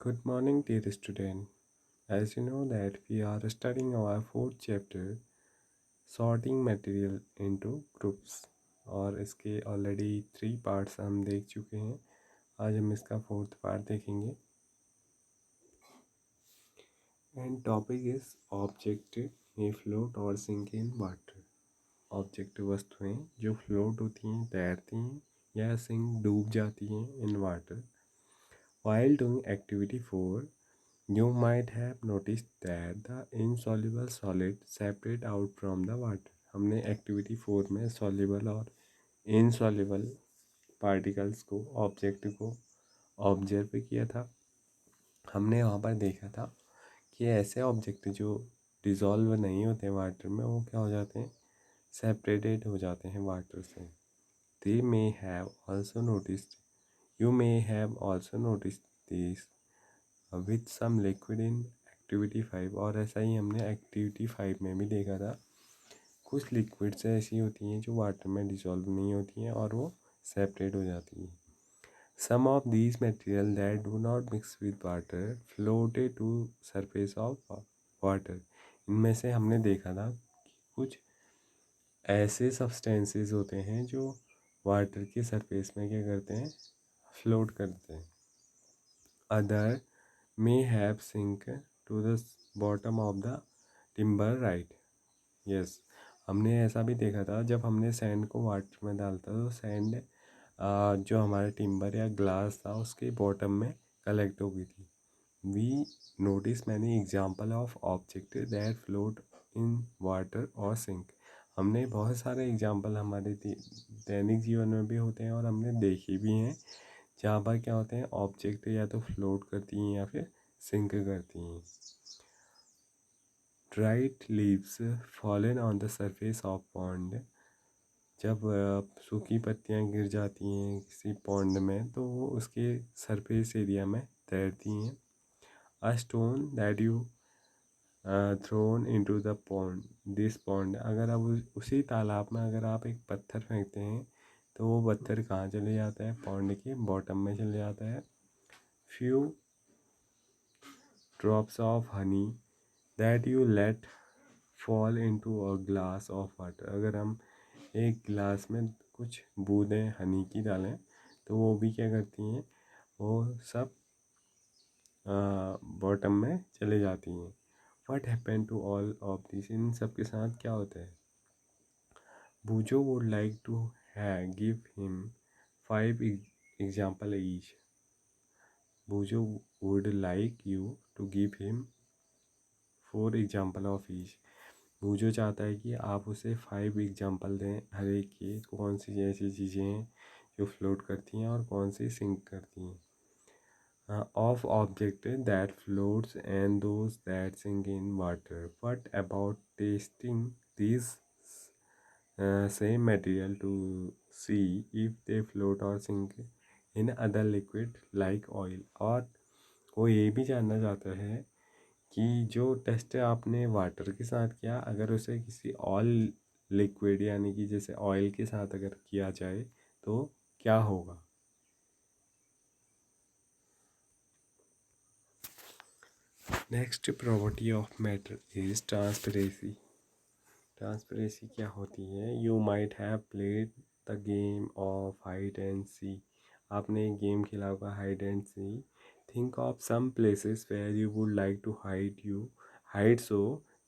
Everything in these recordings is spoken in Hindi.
Good morning, dear student. As you know that we are studying our fourth chapter, sorting material into groups, और इसके ऑलरेडी 3 पार्ट्स हम देख चुके हैं। आज हम इसका फोर्थ पार्ट देखेंगे। And topic is object may float और सिंक इन वाटर। ऑब्जेक्ट वस्तुएं जो फ्लोट होती हैं, तैरती हैं, या सिंक डूब जाती हैं in water. While doing activity 4, you might have noticed that the insoluble solid separate out from the water. हमने एक्टिविटी 4 में soluble और insoluble पार्टिकल्स को, ऑब्जेक्ट को ऑब्जर्व किया था। हमने वहाँ पर देखा था कि ऐसे ऑब्जेक्ट जो डिज़ोल्व नहीं होते वाटर में, वो क्या हो जाते हैं, सेपरेटेड हो जाते हैं वाटर से। They may have also noticed, you may have also noticed this with some liquid in activity 5। और ऐसा ही हमने एक्टिविटी 5 में भी देखा था। कुछ लिक्विड्स ऐसी होती हैं जो वाटर में डिसॉल्व नहीं होती हैं और वो सेपरेट हो जाती हैं। Some of these material that do not mix with water floated to surface of water. इनमें से हमने देखा था कि कुछ ऐसे सब्सटेंसेस होते हैं जो वाटर के सरफेस में क्या करते हैं, फ्लोट करते हैं। Other may have sink to the bottom of the timber, right? Yes, हमने ऐसा भी देखा था जब हमने सैंड को वाटर में डालता तो सैंड जो हमारा टिम्बर या ग्लास था उसके बॉटम में कलेक्ट हो गई थी। We notice many example of object that float in water और सिंक। हमने बहुत सारे एग्जाम्पल हमारे दैनिक जीवन में भी होते हैं और हमने देखे भी हैं जहाँ पर क्या होते हैं, ऑब्जेक्ट या तो फ्लोट करती हैं या फिर सिंक करती हैं। Dried leaves fallen on the surface of pond. जब सूखी पत्तियाँ गिर जाती हैं किसी पॉन्ड में तो वो उसके सरफेस एरिया में तैरती हैं। A stone that you throne into the pond, this pond. अगर अब उसी तालाब में अगर आप एक पत्थर फेंकते हैं तो वो पत्थर कहाँ चले जाता है, पॉन्ड के बॉटम में चले जाता है। Few drops of honey that you let fall into a glass of water. अगर हम एक गिलास में कुछ बूंदें हनी की डालें तो वो भी क्या करती हैं, वो सब बॉटम में चले जाती हैं। What happen to all of this, इन सब के साथ क्या होता है। Boojho would like to give him 5 example each. Boojho would like you to give him 4 example of each. Boojho चाहता है कि आप उसे 5 एग्जाम्पल दें हर एक के, कौन सी ऐसी चीज़ें हैं जो फ्लोट करती हैं और कौन सी सिंक करती हैं। Of object that floats and those that sink in water. What about testing these same material to see if they float or sink in other liquid like oil? और वो ये भी जानना चाहता है कि जो टेस्ट आपने वाटर के साथ किया, अगर उसे किसी और लिक्विड यानी कि जैसे ऑयल के साथ अगर किया जाए तो क्या होगा। Next property of matter is transparency. Transparency क्या होती है। You might have played the game of hide and seek. आपने एक गेम खेला होगा hide and seek. Think of some places where you would like to hide so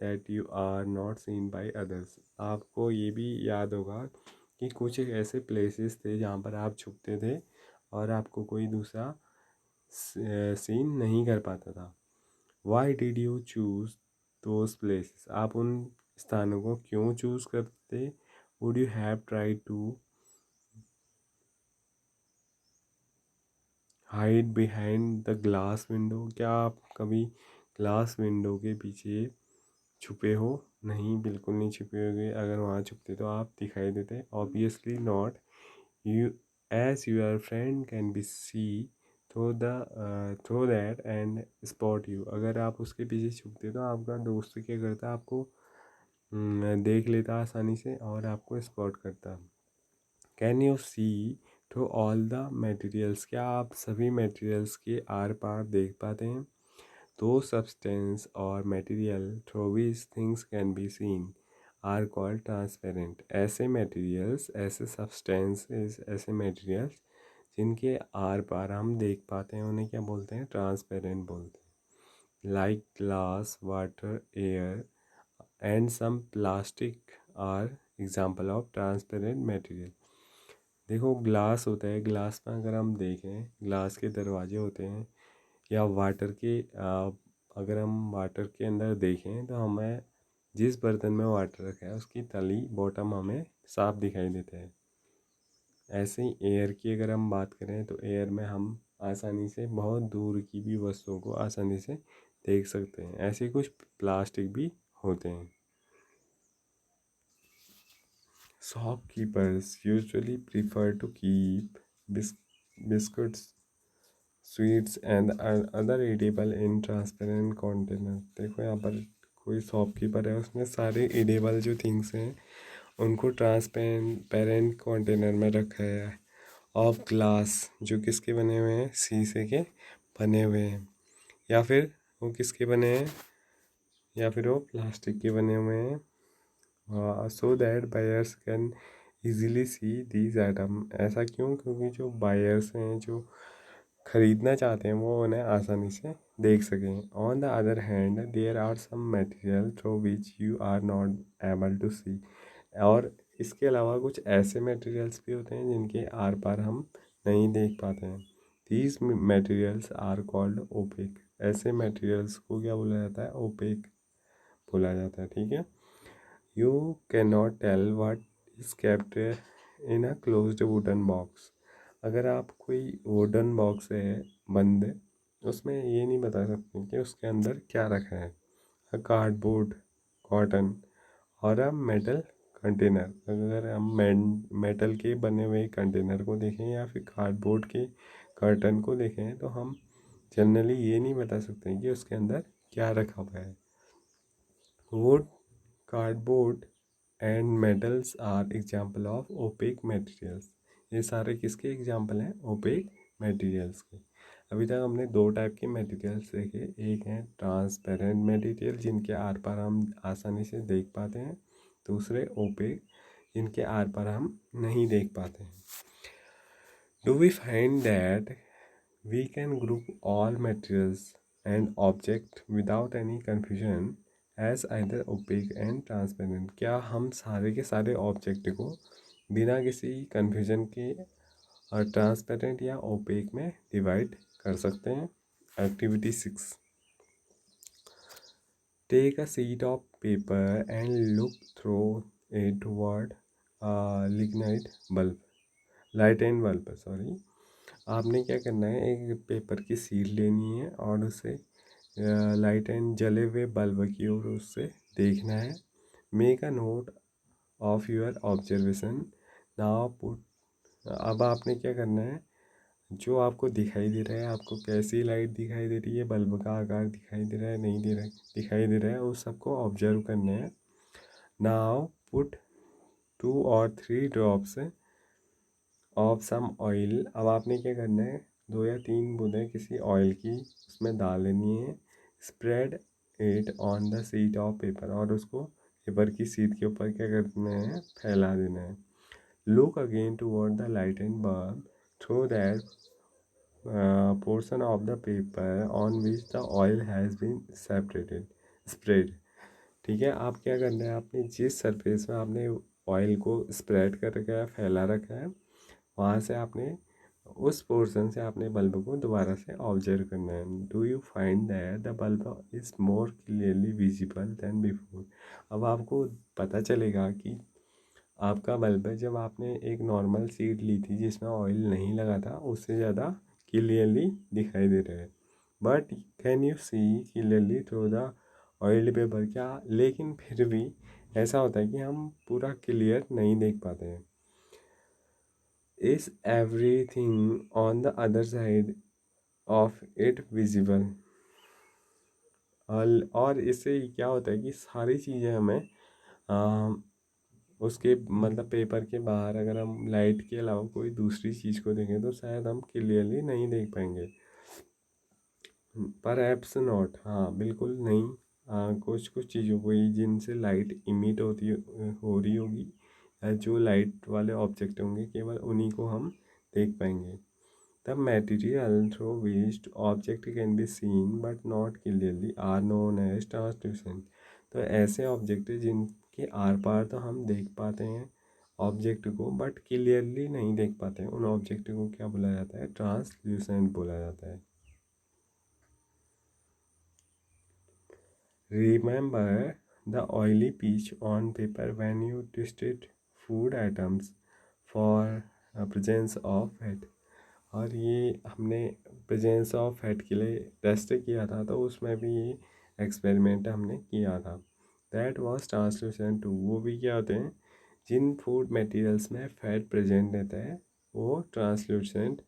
that you are not seen by others. आपको ये भी याद होगा कि कुछ ऐसे प्लेसेस थे जहाँ पर आप छुपते थे और आपको कोई दूसरा सीन नहीं कर पाता था। Why did you choose those places, आप उन स्थानों को क्यों चूज करते। Would you have tried to hide behind the glass window, क्या आप कभी ग्लास विंडो के पीछे छुपे हो। नहीं, बिल्कुल नहीं छुपे होगे। अगर वहाँ छुपते तो आप दिखाई देते। Obviously not. You as your friend can be see through that and spot you. अगर आप उसके पीछे छुपते तो आपका दोस्त क्या करता, आपको देख लेता आसानी से और आपको स्पॉट करता। Can you see through all the materials, क्या आप सभी मटेरियल्स के आर पार देख पाते हैं? दो सब्सटेंस और material through which things can be seen are called transparent. ऐसे मटेरियल्स, ऐसे सब्सटेंसेस, ऐसे मटेरियल्स जिनके आर पार हम देख पाते हैं उन्हें क्या बोलते हैं? ट्रांसपेरेंट बोलते हैं। Like glass, water, air and some plastic are example of transparent material. देखो ग्लास होता है, ग्लास में अगर हम देखें ग्लास के दरवाजे होते हैं, या वाटर के अगर हम वाटर के अंदर देखें तो हमें जिस बर्तन में वाटर रखा है उसकी तली, बॉटम हमें साफ दिखाई देता है। ऐसे ही एयर की अगर हम बात करें तो एयर में हम आसानी से बहुत दूर की भी वस्तुओं को आसानी से देख सकते हैं। ऐसे कुछ प्लास्टिक भी होते हैं। Shopkeepers usually prefer to keep biscuits, sweets and other edible in transparent container। देखो यहाँ पर कोई शॉपकीपर है, उसने सारे एडिबल जो थिंग्स हैं उनको ट्रांसपेरेंट कंटेनर में रखा है, ऑफ ग्लास, जो किसके बने हुए हैं? शीशे के बने हुए हैं। या फिर वो किसके बने हैं? या फिर वो प्लास्टिक के बने हुए हैं। So that buyers can easily see these item. ऐसा क्यों? क्योंकि जो बायर्स हैं, जो खरीदना चाहते हैं, वो उन्हें आसानी से देख सकें। On the other hand there are some material through which you are not able to see. और इसके अलावा कुछ ऐसे मटेरियल्स भी होते हैं जिनके आर पार हम नहीं देख पाते हैं। These materials are called opaque. ऐसे मटेरियल्स को क्या बोला जाता है? ओपेक बोला जाता है। ठीक है। You can not tell what is kept in a closed wooden box. अगर आप कोई वुडन बॉक्स है बंद, उसमें ये नहीं बता सकते कि उसके अंदर क्या रखा है। अ कार्डबोर्ड, कॉटन और अ मेटल कंटेनर। अगर हम मेटल के बने हुए कंटेनर को देखें या फिर कार्डबोर्ड के कर्टन को देखें तो हम जनरली ये नहीं बता सकते कि उसके अंदर क्या रखा हुआ है। Wood, cardboard and metals are example of opaque materials. ये सारे किसके एग्जाम्पल हैं? ओपेक मटेरियल्स के। अभी तक हमने दो टाइप के मटेरियल्स देखे। एक है ट्रांसपेरेंट मटेरियल जिनके आर पार हम आसानी से देख पाते हैं, दूसरे ओपेक जिनके आर पार हम नहीं देख पाते हैं। Do we find that we can group all materials and object without any confusion as either opaque and transparent? क्या हम सारे के सारे ऑब्जेक्ट को बिना किसी कन्फ्यूजन के और ट्रांसपेरेंट या ओपेक में डिवाइड कर सकते हैं? Activity 6, take a sheet of paper and look through it toward lighted bulb, light and bulb, sorry. आपने क्या करना है? एक पेपर की शीट लेनी है और उसे लाइट एंड जले हुए बल्ब की ओर उससे देखना है। Make a note of your observation. Now put, अब आपने क्या करना है? जो आपको दिखाई दे रहा है, आपको कैसी लाइट दिखाई दे रही है, बल्ब का आकार दिखाई दे रहा है, नहीं दे रहा है, दिखाई दे रहा है, उस सबको ऑब्जर्व करना है। Now put 2 or 3 drops of some oil. अब आपने क्या करना है? 2 या 3 बूंदें किसी ऑयल की उसमें डाल लेनी है। Spread it on the sheet of paper, और उसको पेपर की शीट के ऊपर क्या करना है? फैला देना है। Look again toward the light and bulb through that portion of the paper on which the oil has been separated spread. ठीक है। आप क्या करना है? आपने जिस सरफेस में आपने ऑयल को स्प्रेड कर रखा है, फैला रखा है, वहाँ से आपने उस पोर्शन से आपने बल्ब को दोबारा से ऑब्जर्व करना है। Do you find that the bulb is more clearly visible then before? अब आपको पता चलेगा कि आपका बल्ब है, जब आपने एक नॉर्मल शीट ली थी जिसमें ऑयल नहीं लगा था, उससे ज़्यादा क्लियरली दिखाई दे रहा है। But can you see clearly through the oil paper? क्या लेकिन फिर भी ऐसा होता है कि हम पूरा क्लियर नहीं देख पाते हैं। Is everything on the other side of it visible? और इससे क्या होता है कि सारी चीज़ें हमें उसके मतलब पेपर के बाहर अगर हम लाइट के अलावा कोई दूसरी चीज़ को देखें तो शायद हम क्लियरली नहीं देख पाएंगे। पर एप्स नॉट, हाँ बिल्कुल नहीं। कुछ कुछ चीज़ों को ही जिनसे लाइट इमिट हो रही होगी, या जो लाइट वाले ऑब्जेक्ट होंगे केवल उन्हीं को हम देख पाएंगे। The material through which object can be seen but not clearly are known as translucent. तो ऐसे ऑब्जेक्ट जिनके आर पार तो हम देख पाते हैं ऑब्जेक्ट को, बट क्लियरली नहीं देख पाते हैं, उन ऑब्जेक्ट को क्या बोला जाता है? ट्रांसल्यूसेंट बोला जाता है। Remember the oily pitch on paper when you twisted food items for presence of fat। और ये हमने प्रेजेंस ऑफ फैट के लिए टेस्ट किया था, तो उसमें भी ये एक्सपेरिमेंट हमने किया था। That was translucent too. वो भी क्या होते हैं? जिन फूड मटेरियल्स में फैट प्रेजेंट रहता है वो ट्रांसल्यूसेंट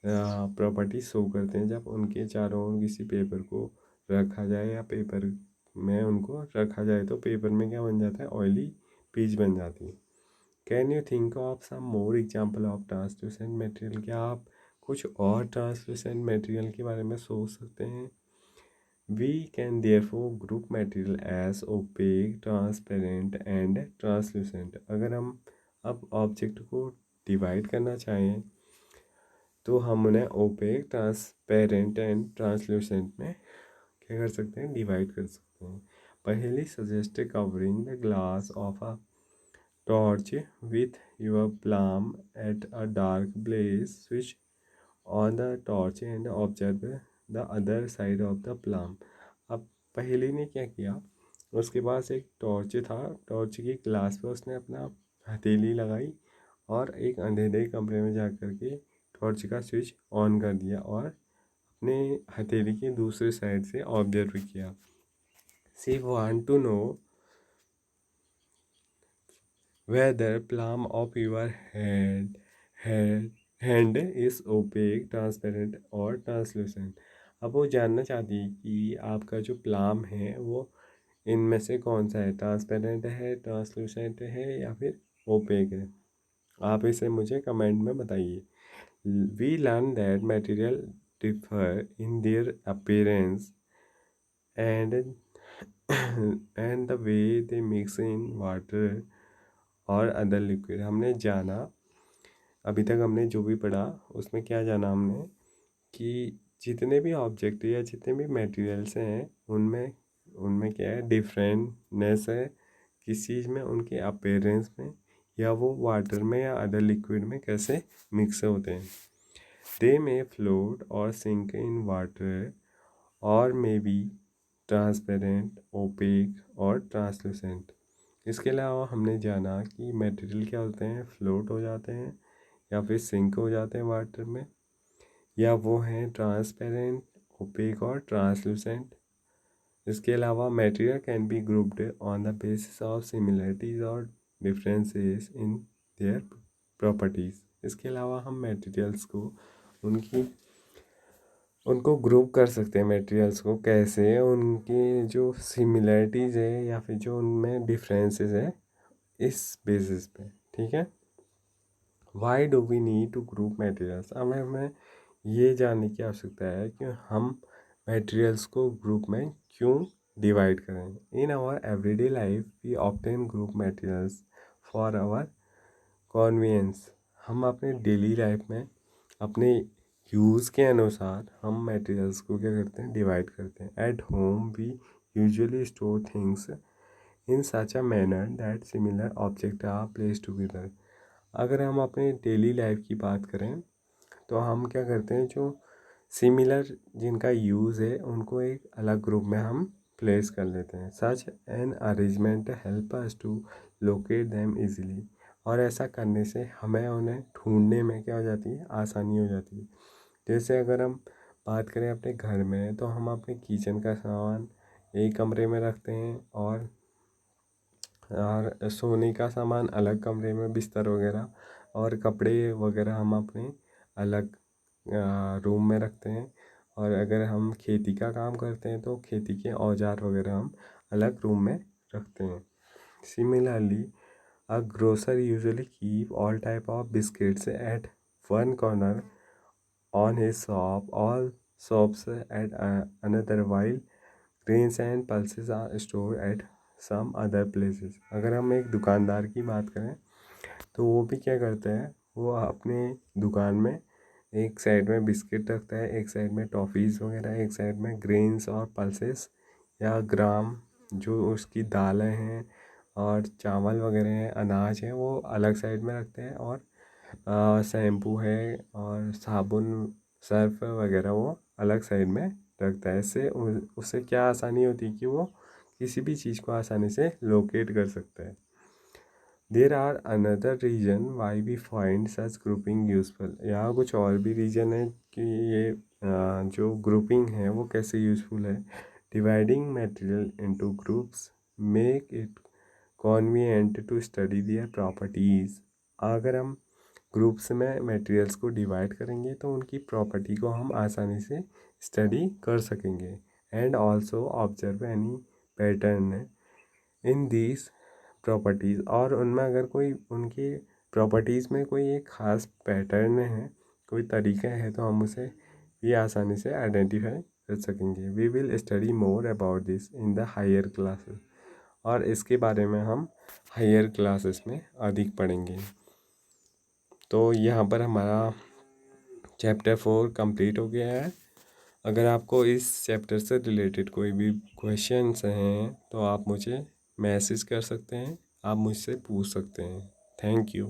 प्रॉपर्टी शो करते हैं। जब उनके चारों ओर किसी पेपर को रखा जाए या पेपर में उनको रखा जाए तो पेपर में क्या बन जाता है? ऑयली पीच बन जाती है। Can you think of some more example of translucent material? क्या आप कुछ और ट्रांसलूसेंट मटेरियल के बारे में सोच सकते हैं? We can therefore group material as opaque, transparent and translucent. अगर हम अब ऑब्जेक्ट को डिवाइड करना चाहें तो हम उन्हें ओपेक, ट्रांसपेरेंट एंड ट्रांसलूसेंट में क्या कर सकते हैं? डिवाइड कर सकते हैं। पहली suggest covering the glass of a torch with your palm at a dark place. Switch on the torch and observe the other side of the palm। अब पहले ने क्या किया? उसके पास एक टॉर्च था, टॉर्च की ग्लास पे उसने अपना हथेली लगाई और एक अंधेरे कमरे में जा कर के टॉर्च का स्विच ऑन कर दिया और अपने हथेली की दूसरे साइड से ऑब्जर्व किया। See want to know whether palm of your hand is opaque, transparent और translucent। अब वो जानना चाहती है कि आपका जो प्लाम है वो इनमें से कौन सा है? ट्रांसपेरेंट है, ट्रांसलूसेंट है या फिर ओपेक है? आप इसे मुझे कमेंट में बताइए। We learn that material differ in their appearance and and the way they mix in water और अदर लिक्विड। हमने जाना, अभी तक हमने जो भी पढ़ा उसमें क्या जाना हमने कि जितने भी ऑब्जेक्ट या जितने भी मटेरियल्स हैं उनमें उनमें क्या है? डिफरेंटनेस है। किस चीज़ में? उनके अपीयरेंस में, या वो वाटर में या अदर लिक्विड में कैसे मिक्स होते हैं। दे मे फ्लोट और सिंक इन वाटर और मे बी ट्रांसपेरेंट, ओपेक और ट्रांसलूसेंट। इसके अलावा हमने जाना कि मटेरियल क्या होते हैं? फ्लोट हो जाते हैं या फिर सिंक हो जाते हैं वाटर में, या वो हैं ट्रांसपेरेंट, ओपेक और ट्रांसलूसेंट। इसके अलावा material can be grouped on the basis of similarities और डिफरेंसेस इन देयर प्रॉपर्टीज़। इसके अलावा हम मटेरियल्स को उनको ग्रुप कर सकते हैं। मटेरियल्स को कैसे? उनकी जो सिमिलरिटीज़ है या फिर जो उनमें डिफरेंसेस है इस बेसिस पे, ठीक है। Why do we need to group materials? अब हमें ये जानने की आवश्यकता है कि हम मटेरियल्स को ग्रुप में क्यों डिवाइड करें। In our everyday life we obtain group materials for our convenience. हम अपने डेली लाइफ में अपने यूज़ के अनुसार हम मटेरियल्स को क्या करते हैं? डिवाइड करते हैं। At home we usually store things in such a manner that similar object are place together. अगर हम अपने डेली लाइफ की बात करें तो हम क्या करते हैं? जो सिमिलर जिनका यूज़ है उनको एक अलग ग्रुप में हम प्लेस कर लेते हैं। Such an arrangement help us to locate them easily. और ऐसा करने से हमें उन्हें ढूंढने में क्या हो जाती है? आसानी हो जाती है। जैसे अगर हम बात करें अपने घर में तो हम अपने किचन का सामान एक कमरे में रखते हैं और सोने का सामान अलग कमरे में, बिस्तर वगैरह और कपड़े वगैरह हम अपने अलग रूम में रखते हैं। और अगर हम खेती का काम करते हैं तो खेती के औजार वगैरह हम अलग रूम में रखते हैं। Similarly A grocer usually keep all type of biscuits at one corner on his shop, all shops at another, while grains and pulses are stored at some other places. अगर हम एक दुकानदार की बात करें तो वो भी क्या करता है, वो अपने दुकान में एक साइड में बिस्किट रखता है, एक साइड में टॉफ़ीज़ वगैरह, एक साइड में ग्रेन्स और पल्सेस या ग्राम जो उसकी दालें हैं और चावल वगैरह हैं, अनाज है, वो अलग साइड में रखते हैं। और शैम्पू है और साबुन, सर्फ वगैरह वो अलग साइड में रखता है। इससे उससे क्या आसानी होती है कि वो किसी भी चीज़ को आसानी से लोकेट कर सकता है। There are another reason why we find such grouping useful. यहाँ कुछ और भी रीज़न है कि ये जो ग्रुपिंग है वो कैसे यूज़फुल है। Dividing material into groups make it convenient to study their properties. अगर हम ग्रुप्स में मटेरियल्स को डिवाइड करेंगे तो उनकी प्रॉपर्टी को हम आसानी से स्टडी कर सकेंगे। And also observe any pattern in these properties, और उनमें अगर कोई उनकी प्रॉपर्टीज़ में कोई एक ख़ास पैटर्न है, कोई तरीका है, तो हम उसे भी आसानी से आइडेंटिफाई कर सकेंगे। We will study more about this in the higher classes, और इसके बारे में हम हायर क्लासेस में अधिक पढ़ेंगे। तो यहाँ पर हमारा चैप्टर 4 कंप्लीट हो गया है। अगर आपको इस चैप्टर से रिलेटेड कोई भी क्वेश्चंस हैं तो आप मुझे मैसेज कर सकते हैं, आप मुझसे पूछ सकते हैं। Thank you.